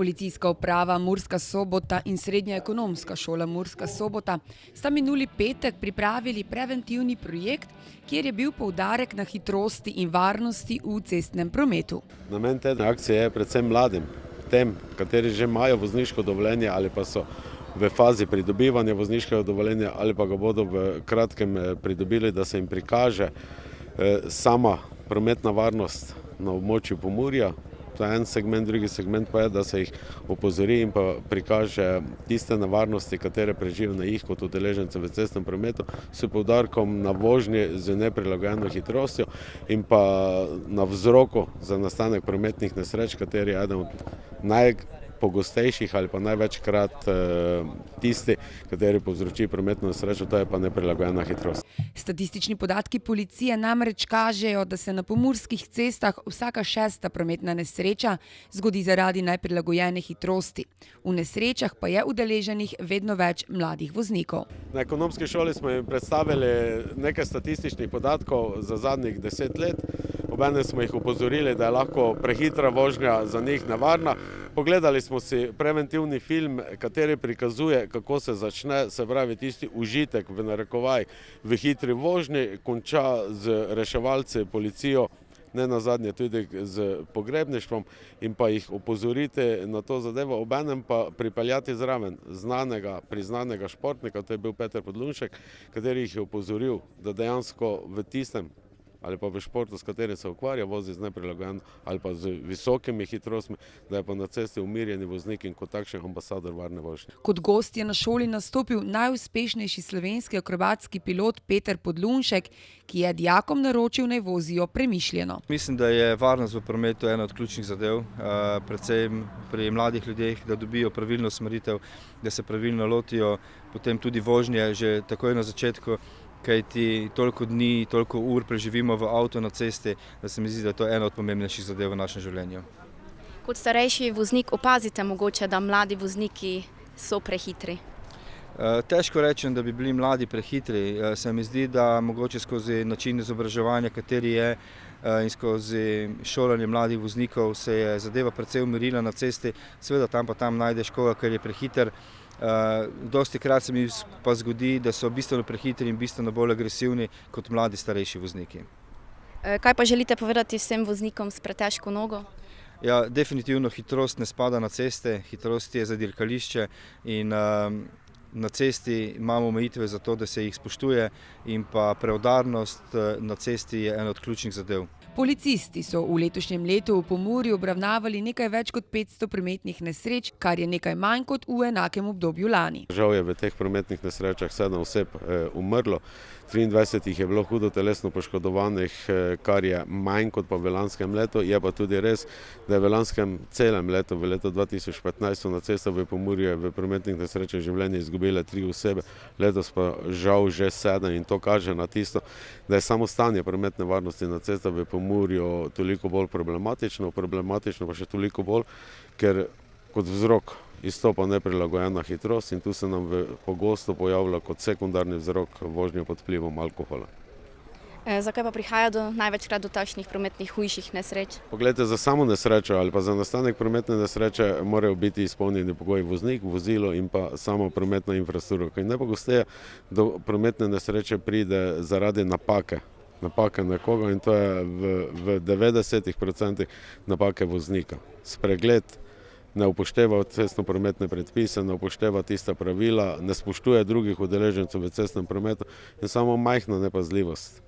Policijska uprava Murska Sobota in Srednja ekonomska šola Murska Sobota sta minuli petek pripravili preventivni projekt, kjer je bil poudarek na hitrosti in varnosti v cestnem prometu. Namen te akcije je predvsem mladim, tem, kateri že imajo vozniško dovoljenje ali pa so v fazi pridobivanja vozniškega dovoljenja ali pa ga bodo v kratkem pridobili, da se jim prikaže sama prometna varnost na območju Pomurja. To je en segment, drugi segment pa je, da se jih opozori in pa prikaže tiste nevarnosti, katere preživijo na jih kot udeležence v cestnem prometu, s poudarkom na vožnji z neprilagojeno hitrostjo in pa na vzroku za nastanek prometnih nesreč, kateri je eden od najpogostejših ali pa največkrat tisti, kateri povzroči prometno nesrečo, to je pa neprilagojena hitrost. Statistični podatki policije namreč kažejo, da se na pomurskih cestah vsaka 6. prometna nesreča zgodi zaradi neprilagojene hitrosti. V nesrečah pa je udeleženih vedno več mladih voznikov. Na ekonomski šoli smo jim predstavili nekaj statističnih podatkov za zadnjih 10 let. Obenem smo jih opozorili, da je lahko prehitra vožnja za njih nevarna. Pogledali smo si preventivni film, kateri prikazuje, kako se začne, se pravi tisti užitek v narekovaj v hitri vožnji, konča z reševalci, policijo, ne nazadnje tudi z pogrebništvom in pa jih opozoriti na to zadevo, obenem pa pripeljati zraven priznanega športnika, to je bil Peter Podlunšek, kateri jih je opozoril, da dejansko v tistem ali pa v športu, s katerim se ukvarja, vozi z neprilagojeno ali pa z visokimi hitrostmi, da je pa na cesti umirjeni voznik in kot takšen ambasador varne vožnje. Kot gost je na šoli nastopil najuspešnejši slovenski akrobatski pilot Peter Podlunšek, ki je dijakom naročil, naj vozijo premišljeno. Mislim, da je varnost v prometu ena od ključnih zadev, predvsem pri mladih ljudeh, da dobijo pravilno usmeritev, da se pravilno lotijo, potem tudi vožnje že takoj na začetku, kajti toliko dni, toliko ur preživimo v avtu na cesti, da se mi zdi, da je to ena od pomembnejših zadev v našem življenju. Kot starejši voznik opazite mogoče, da mladi vozniki so prehitri? Težko rečem, da bi bili mladi prehitri. Se mi zdi, da mogoče skozi način izobraževanja, kateri je, in skozi šolanje mladih voznikov se je zadeva precej umirila na cesti. Seveda tam najdeš koga, ker je prehiter. Dostikrat se mi pa zgodi, da so bistveno prehitri in bistveno bolj agresivni kot mladi starejši vozniki. Kaj pa želite povedati vsem voznikom s pretežko nogo? Ja, definitivno hitrost ne spada na ceste, hitrost je za dirkališče in na cesti imamo omejitve za to, da se jih spoštuje in pa preudarnost na cesti je ena od ključnih zadev. Policisti so v letošnjem letu v Pomurju obravnavali nekaj več kot 500 prometnih nesreč, kar je nekaj manj kot v enakem obdobju lani. Žal je v teh prometnih nesrečah 7 oseb umrlo, 23 jih je bilo hudo telesno poškodovanih, kar je manj kot pa v lanskem letu. Je pa tudi res, da je v lanskem celem letu, v letu 2015 na cestah v Pomurju v prometnih nesrečah življenje izgubile 3 osebe, letos pa žal že 7 in to kaže na tisto, da je samo stanje prometne varnosti na cestah v Pomurju toliko bolj problematično pa še toliko bolj, ker kot vzrok izstopa neprilagojena hitrost in tu se nam pogosto pojavlja kot sekundarni vzrok vožnja pod vplivom alkohola. Zakaj pa prihaja največkrat do takšnih prometnih hujših nesreč? Poglejte, za samo nesrečo ali pa za nastanek prometne nesreče morajo biti izpolnjeni pogoji voznik, vozilo in pa samo prometna infrastruktura. Najpogosteje do prometne nesreče pride zaradi napake nekoga in to je v 90% napake voznika. Spregled, ne upošteva cestno-prometne predpise, ne upošteva tista pravila, ne spoštuje drugih udeležencev v cestnem prometu in samo majhna nepazljivost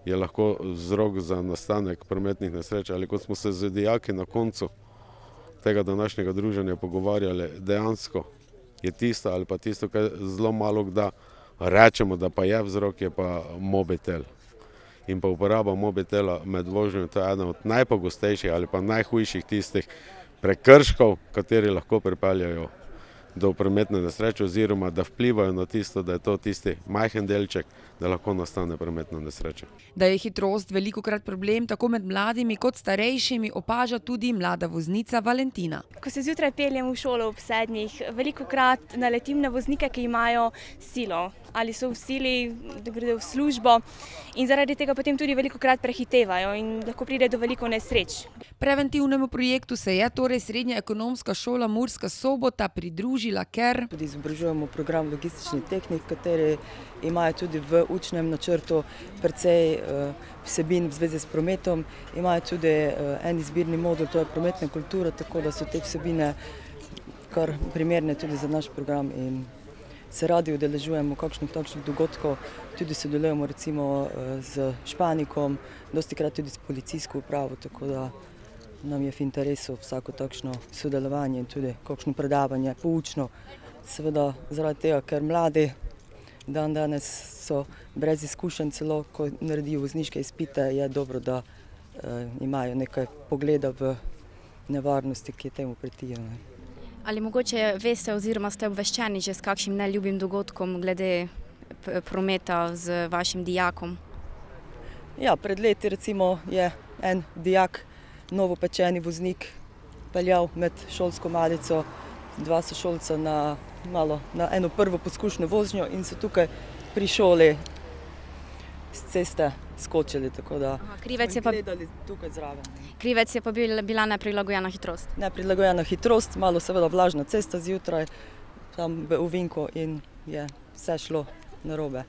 je lahko vzrok za nastanek prometnih nesreč. Ali kot smo se z dijaki na koncu tega današnjega druženja pogovarjali, dejansko je tisto ali pa tisto, kar zelo malo kdaj rečemo, da pa je vzrok, je pa mobitel. In pa uporaba mobitela med vožnjo, to je ena od najpogostejših ali pa najhujših tistih prekrškov, kateri lahko pripeljajo do prometne nesreče oziroma da vplivajo na tisto, da je to tisti majhen delček, da lahko nastane prometna nesreča. Da je hitrost velikokrat problem tako med mladimi kot starejšimi, opaža tudi mlada voznica Valentina. Ko se zjutraj peljem v šolo ob 7, velikokrat naletim na voznike, ki imajo silo. ali so v sili, da gredo v službo in zaradi tega potem tudi velikokrat prehitevajo in lahko pride do veliko nesreč. Preventivnemu projektu se je torej Srednja ekonomska šola Murska Sobota pridružila, ker tudi izobražujemo program logističnih tehnik, kateri imajo tudi v učnem načrtu precej vsebin v zvezi s prometom. Imajo tudi en izbirni modul, to je prometna kultura, tako da so te vsebine kar primerne tudi za naš program in se radi udeležujemo kakšnih takšnih dogodkov, tudi sodelujemo recimo z Španikom, dostikrat tudi s policijsko upravo, tako da nam je v interesu vsako takšno sodelovanje in tudi kakšno predavanje, poučno. Seveda zaradi tega, ker mladi danes so brez izkušenj, celo ko naredijo vozniške izpite, je dobro, da imajo nekaj pogleda v nevarnosti, ki temu pretijo. Ali mogoče veste oziroma ste obveščeni že s kakšnim neljubim dogodkom glede prometa z vašim dijakom? Ja, pred leti recimo je en dijak, novopečeni voznik, peljal med šolsko malico, dva sošolca na eno prvo poskušnjo vožnjo in so tukaj pri šoli s ceste skočili, tako da smo gledali tukaj zraven. Krivec je pa bila neprilagojena hitrost? Neprilagojena hitrost, malo seveda vlažna cesta zjutraj, tam v ovinku in je vse šlo narobe.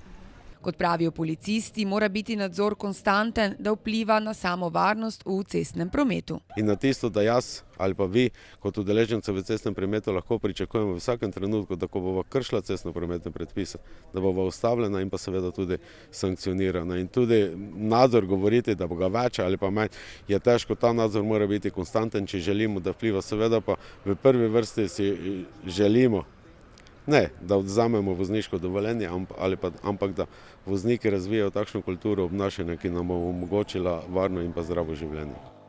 Kot pravijo policisti, mora biti nadzor konstanten, da vpliva na samo varnost v cestnem prometu. In na tisto, da jaz ali pa vi kot udeleženci v cestnem prometu lahko pričakujemo v vsakem trenutku, da ko bova kršila cestno-prometne predpise, da bova ustavljena in pa seveda tudi sankcionirana. In tudi nadzor govoriti, da bo ga več ali pa manj, je težko, ta nadzor mora biti konstanten, če želimo, da vpliva. Seveda pa v prvi vrsti si želimo, ne, da odzamemo vozniško dovoljenje, ampak da vozniki razvijajo takšno kulturo obnašanja, ki nam bo omogočila varno in pa zdravo življenje.